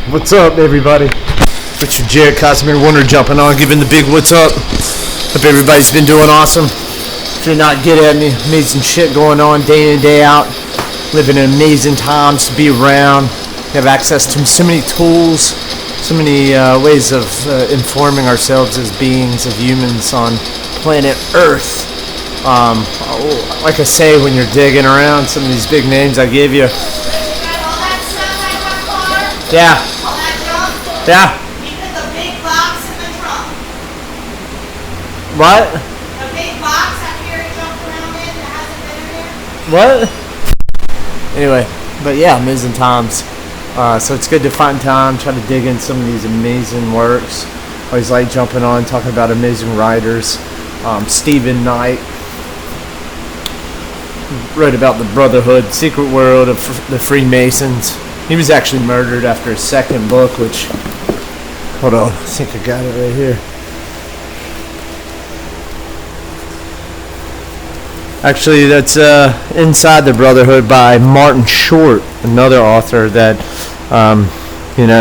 What's up, everybody? Richard Jared Cosmere Warner jumping on, giving the big what's up. Hope everybody's been doing awesome. If you're not, get at me. Amazing shit going on day in and day out. Living in amazing times to be around. You have access to so many tools, so many ways of informing ourselves as beings, of humans on planet Earth. Like I say, when you're digging around some of these big names I gave you. Yeah. Yeah. You put the big box in the trunk. What? The big box out here you jumped around in that hasn't been in here. What? Anyway, but yeah, amazing times. So it's good to find time, try to dig in some of these amazing works. Always like jumping on, talking about amazing writers. Stephen Knight wrote about the Brotherhood, secret world of the Freemasons. He was actually murdered after his second book, which, hold on, I think I got it right here. Actually, that's Inside the Brotherhood by Martin Short, another author that,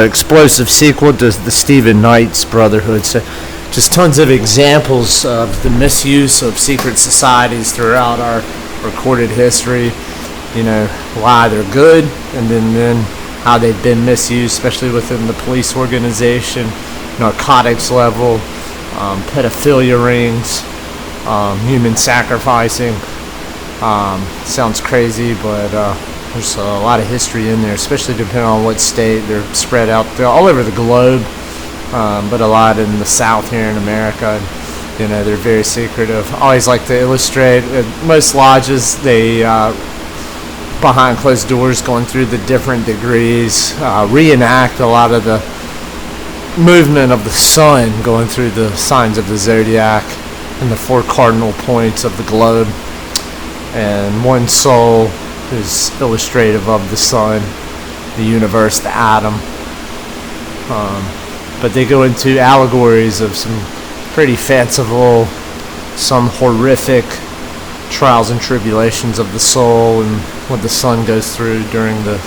explosive sequel to the Stephen Knight's Brotherhood. So just tons of examples of the misuse of secret societies throughout our recorded history. Why they're good, and then how they've been misused, especially within the police organization, narcotics level, pedophilia rings, human sacrificing. Sounds crazy, but there's a lot of history in there, especially depending on what state. They're spread out all over the globe, but a lot in the South here in America. They're very secretive. I always like to illustrate, most lodges, they behind closed doors, going through the different degrees, reenact a lot of the movement of the sun going through the signs of the zodiac and the four cardinal points of the globe. And one soul is illustrative of the sun, the universe, the atom. But they go into allegories of some pretty fanciful, some horrific trials and tribulations of the soul and what the sun goes through during the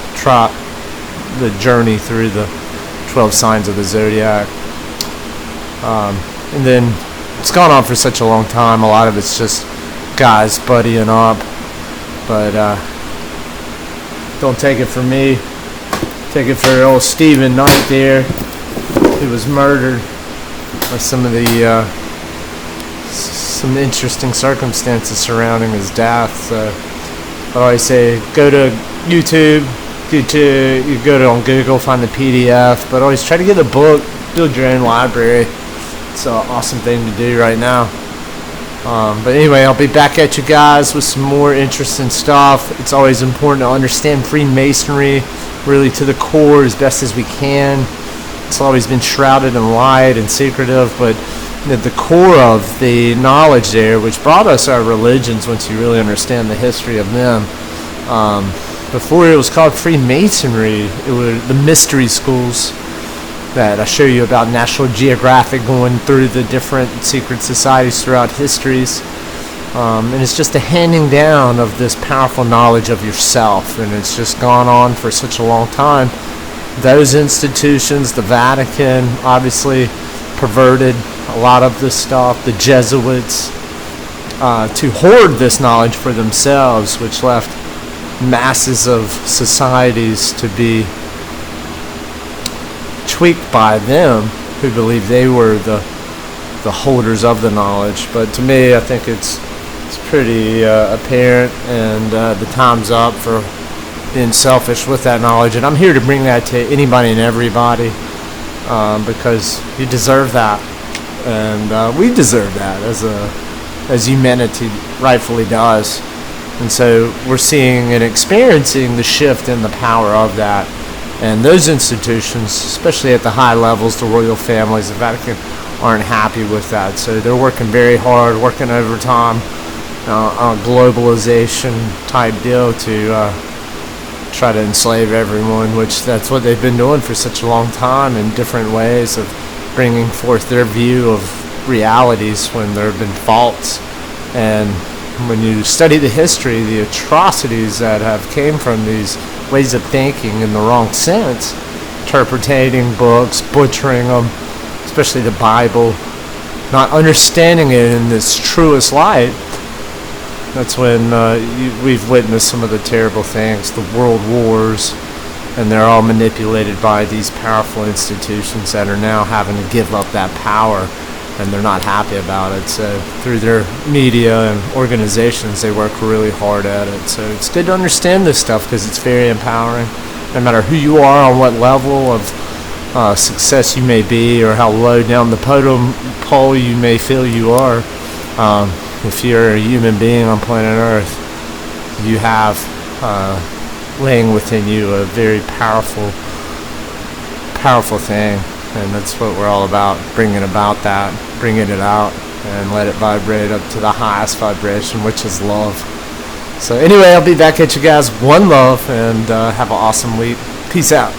journey through the 12 signs of the zodiac. And then it's gone on for such a long time. A lot of it's just guys buddying up, but don't take it from me. Take it for old Stephen Knight there, who was murdered by some of the some interesting circumstances surrounding his death. So I always say, go to YouTube, you go to on Google, find the PDF, but always try to get a book, build your own library. It's an awesome thing to do right now. But anyway, I'll be back at you guys with some more interesting stuff. It's always important to understand Freemasonry really to the core as best as we can. It's always been shrouded in light and secretive, but at the core of the knowledge there, which brought us our religions, once you really understand the history of them. Before it was called Freemasonry, it was the mystery schools that I show you about National Geographic, going through the different secret societies throughout histories. And it's just a handing down of this powerful knowledge of yourself, and it's just gone on for such a long time. Those institutions, the Vatican, obviously perverted a lot of this stuff, the Jesuits, to hoard this knowledge for themselves, which left masses of societies to be tweaked by them, who believed they were the holders of the knowledge. But to me, I think it's pretty apparent, and the time's up for being selfish with that knowledge. And I'm here to bring that to anybody and everybody, because you deserve that, and we deserve that as humanity rightfully does. And so we're seeing and experiencing the shift in the power of that. And those institutions, especially at the high levels, the royal families, the Vatican, aren't happy with that. So they're working very hard, working overtime on a globalization type deal to try to enslave everyone, which that's what they've been doing for such a long time, in different ways of bringing forth their view of realities when there have been faults. And when you study the history, the atrocities that have came from these ways of thinking in the wrong sense misinterpreting books, butchering them, especially the Bible, not understanding it in its truest light. That's when we've witnessed some of the terrible things, the world wars, and they're all manipulated by these powerful institutions that are now having to give up that power, and they're not happy about it. So through their media and organizations, they work really hard at it. So it's good to understand this stuff because it's very empowering. No matter who you are, on what level of success you may be, or how low down the totem pole you may feel you are, if you're a human being on planet Earth, you have laying within you a very powerful thing, and that's what we're all about, bringing it out, and let it vibrate up to the highest vibration, which is love. So anyway, I'll be back at you guys. One love, and have an awesome week. Peace out.